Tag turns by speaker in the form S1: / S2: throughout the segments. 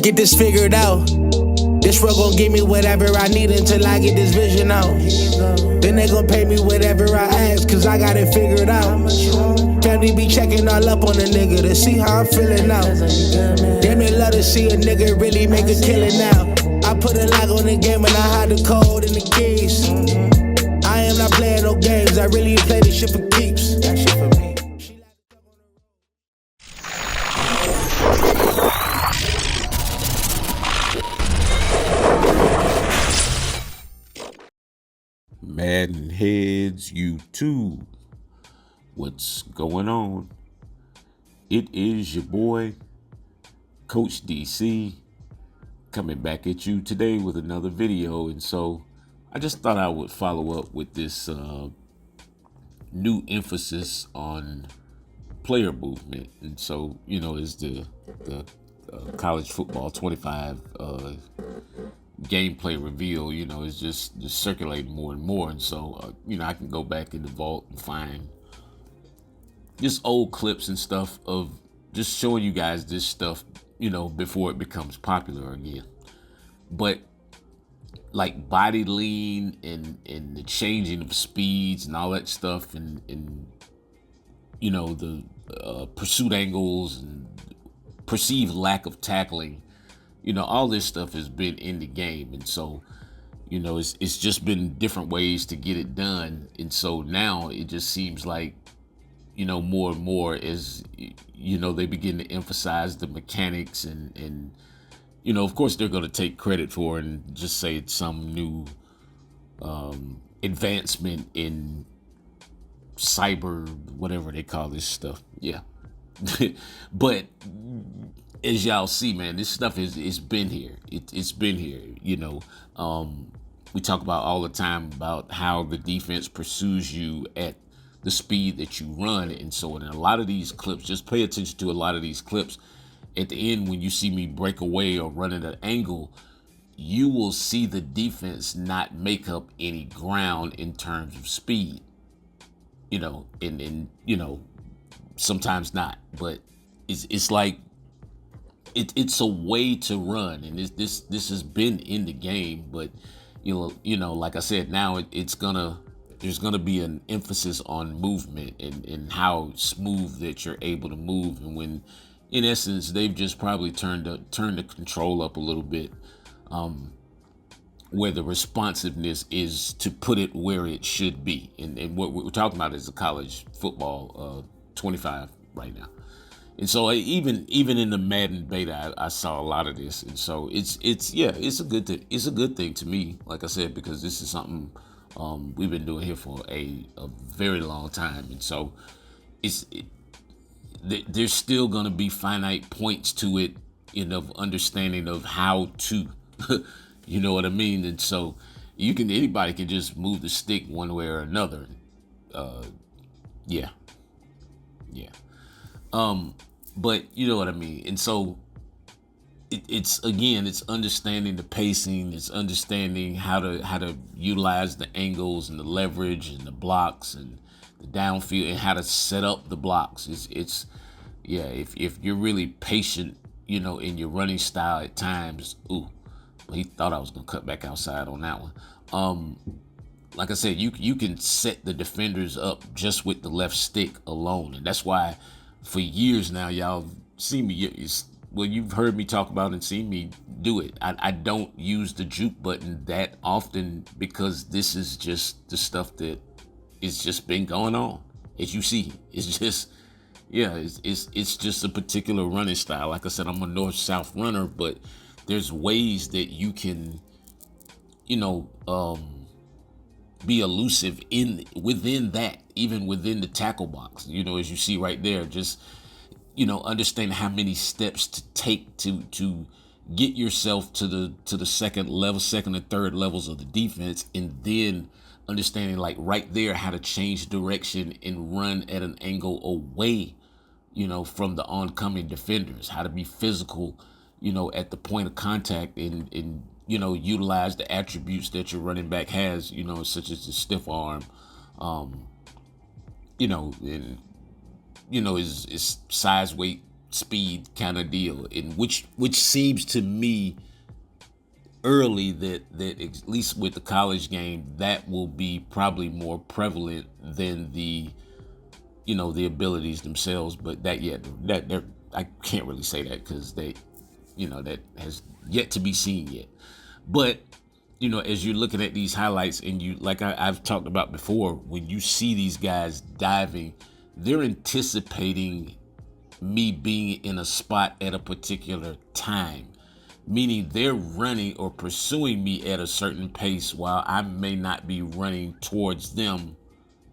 S1: get this figured out. This world gon' give me whatever I need until I get this vision out. Then they gon' pay me whatever I ask, cause I got it figured out. Family be checking all up on a nigga to see how I'm feeling now. Damn, they love to see a nigga really make a killing now. I put a lock on the game and I hide the code and the keys. I am not playing no games, I really play this shit for keeps. That shit for me.
S2: MaddenHeadz YouTube. What's going on? It is your boy, Coach DC, coming back at you today with another video. And so I just thought I would follow up with this new emphasis on player movement. And so, you know, is the college football 25 gameplay reveal, you know, is just circulating more and more. And so, you know, I can go back in the vault and find just old clips and stuff of just showing you guys this stuff, you know, before it becomes popular again. But like body lean and the changing of speeds and all that stuff, and you know, the pursuit angles and perceived lack of tackling, you know, all this stuff has been in the game. And so, you know, it's just been different ways to get it done. And so now it just seems like, you know, more and more as, you know, they begin to emphasize the mechanics and you know, of course they're going to take credit for it and just say it's some new advancement in cyber, whatever they call this stuff. Yeah. But as y'all see, man, this stuff it's been here. It's been here. You know, we talk about all the time about how the defense pursues you at the speed that you run. And so in a lot of these clips, just pay attention to a lot of these clips. At the end, when you see me break away or run at an angle, you will see the defense not make up any ground in terms of speed. You know, and you know, sometimes not, but it's like it's a way to run, and this has been in the game. But you know, like I said, now there's gonna be an emphasis on movement and how smooth that you're able to move. And when, in essence, they've just probably turned the control up a little bit, where the responsiveness is to put it where it should be. And what we're talking about is the college football 25 right now. And so even in the Madden beta, I saw a lot of this. And so it's a good thing. It's a good thing to me, like I said, because this is something we've been doing here for a very long time. And so there's still going to be finite points to it, you know, understanding of how to, you know what I mean? And so anybody can just move the stick one way or another. Yeah. But you know what I mean? And so it's understanding the pacing, it's understanding how to utilize the angles and the leverage and the blocks and the downfield and how to set up the blocks. If you're really patient, you know, in your running style at times. Ooh, he thought I was gonna cut back outside on that one. Like I said, you can set the defenders up just with the left stick alone, and that's why for years now y'all see me. You've heard me talk about and seen me do it. I don't use the juke button that often because this is just the stuff that it's just been going on. As you see, it's just, it's just a particular running style. Like I said, I'm a north-south runner, but there's ways that you can, you know, be elusive within that, even within the tackle box. You know, as you see right there, just, you know, understand how many steps to take to get yourself to the second and third levels of the defense, and then understanding, like right there, how to change direction and run at an angle away, you know, from the oncoming defenders, how to be physical, you know, at the point of contact, and you know, utilize the attributes that your running back has, you know, such as the stiff arm, you know, and you know, his size, weight, speed kind of deal, and which seems to me early that at least with the college game, that will be probably more prevalent than the the abilities themselves. But that I can't really say that because that has yet to be seen yet. But as you're looking at these highlights, and you like I've talked about before, when you see these guys diving, they're anticipating me being in a spot at a particular time, meaning they're running or pursuing me at a certain pace while I may not be running towards them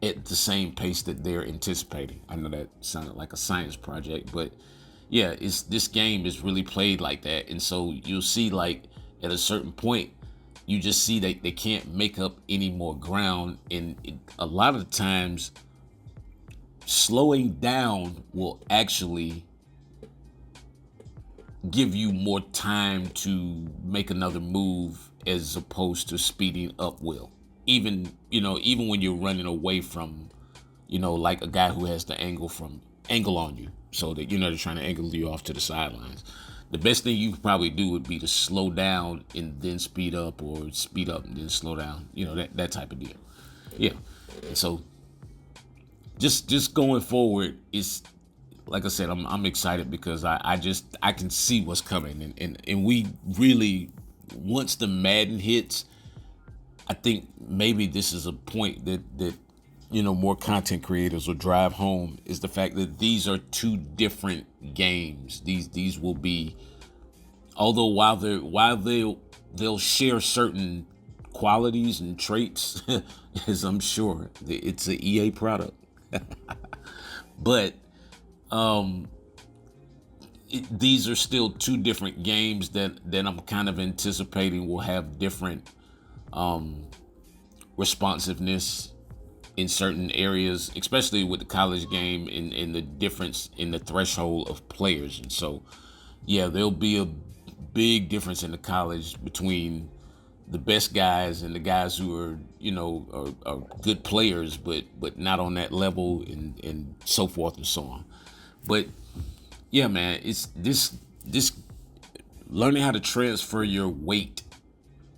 S2: at the same pace that they're anticipating. I know that sounded like a science project, but yeah, this game is really played like that. And so you'll see, like, at a certain point, you just see that they can't make up any more ground. And a lot of times, slowing down will actually give you more time to make another move as opposed to speeding up will. Even when you're running away from, like a guy who has the angle on you, so that they're trying to angle you off to the sidelines. The best thing you could probably do would be to slow down and then speed up, or speed up and then slow down. That type of deal. Yeah. And so just going forward, is like I said, I'm excited because I can see what's coming, and we really, once the Madden hits, I think maybe this is a point that more content creators will drive home, is the fact that these are two different games. These will be, although while they'll share certain qualities and traits, as I'm sure it's an EA product, but these are still two different games that I'm kind of anticipating will have different responsiveness in certain areas, especially with the college game and the difference in the threshold of players. And so, yeah, there'll be a big difference in the college between the best guys and the guys who are, are good players, but not on that level, and so forth and so on. But yeah, man, it's this learning how to transfer your weight.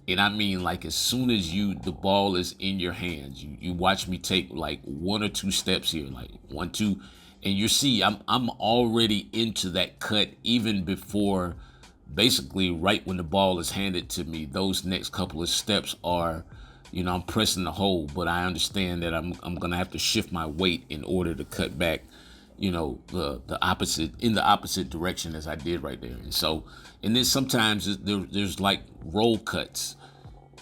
S2: And I mean, like, as soon as the ball is in your hands, you watch me take like one or two steps here, like 1, 2, and you see I'm already into that cut even before, basically right when the ball is handed to me. Those next couple of steps are, I'm pressing the hole, but I understand that I'm gonna have to shift my weight in order to cut back, the opposite direction as I did right there. And so, and then sometimes there's like roll cuts,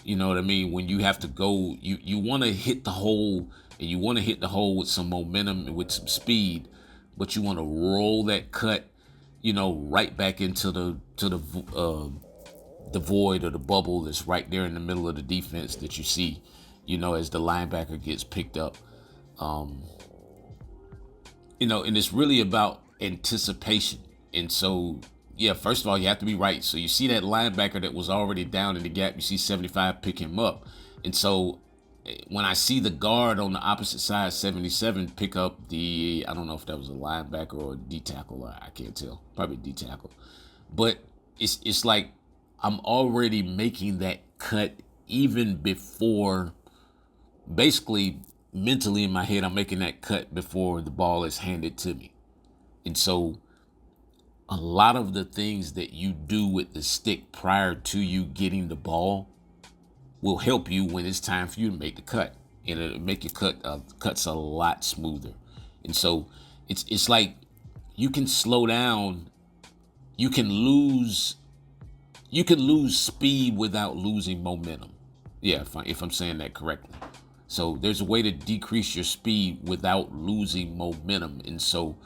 S2: you know what I mean? When you have to go, you want to hit the hole, and you want to hit the hole with some momentum and with some speed, but you want to roll that cut, right back into the void or the bubble that's right there in the middle of the defense that you see, as the linebacker gets picked up. And it's really about anticipation. And so, yeah, first of all, you have to be right. So you see that linebacker that was already down in the gap, you see 75 pick him up. And so when I see the guard on the opposite side, 77, pick up I don't know if that was a linebacker or a D tackle, I can't tell, probably D tackle. But it's like I'm already making that cut even before, basically mentally in my head, I'm making that cut before the ball is handed to me. And so a lot of the things that you do with the stick prior to you getting the ball will help you when it's time for you to make the cut, and it'll make your cuts a lot smoother. And so it's like you can slow down, you can lose speed without losing momentum. Yeah, if I'm saying that correctly. So there's a way to decrease your speed without losing momentum. And so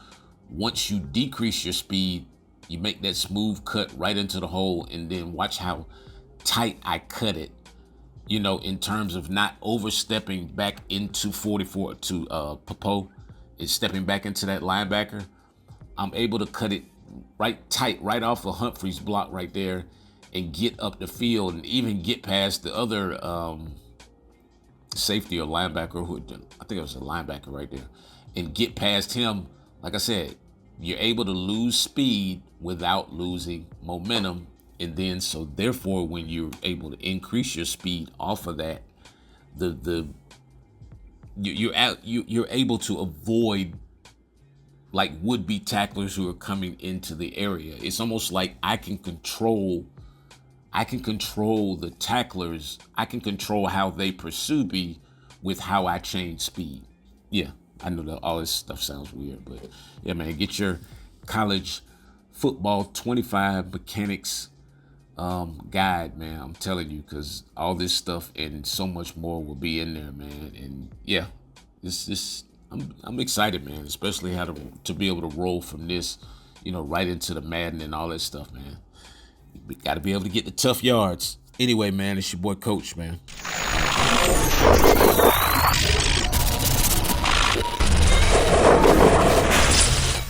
S2: once you decrease your speed, you make that smooth cut right into the hole, and then watch how tight I cut it, in terms of not overstepping back into 44 to Popo, is stepping back into that linebacker. I'm able to cut it right tight, right off of Humphrey's block right there, and get up the field, and even get past the other safety or linebacker, I think it was a linebacker right there, and get past him, like I said, you're able to lose speed without losing momentum. And then so therefore when you're able to increase your speed off of that, you're able to avoid like would-be tacklers who are coming into the area. It's almost like I can control the tacklers. I can control how they pursue me with how I change speed. Yeah, I know that all this stuff sounds weird, but yeah, man, get your college football 25 mechanics guide, man. I'm telling you, because all this stuff and so much more will be in there, man. And yeah, I'm excited, man, especially how to be able to roll from this, right into the Madden and all that stuff, man. We got to be able to get the tough yards. Anyway, man, it's your boy Coach, man.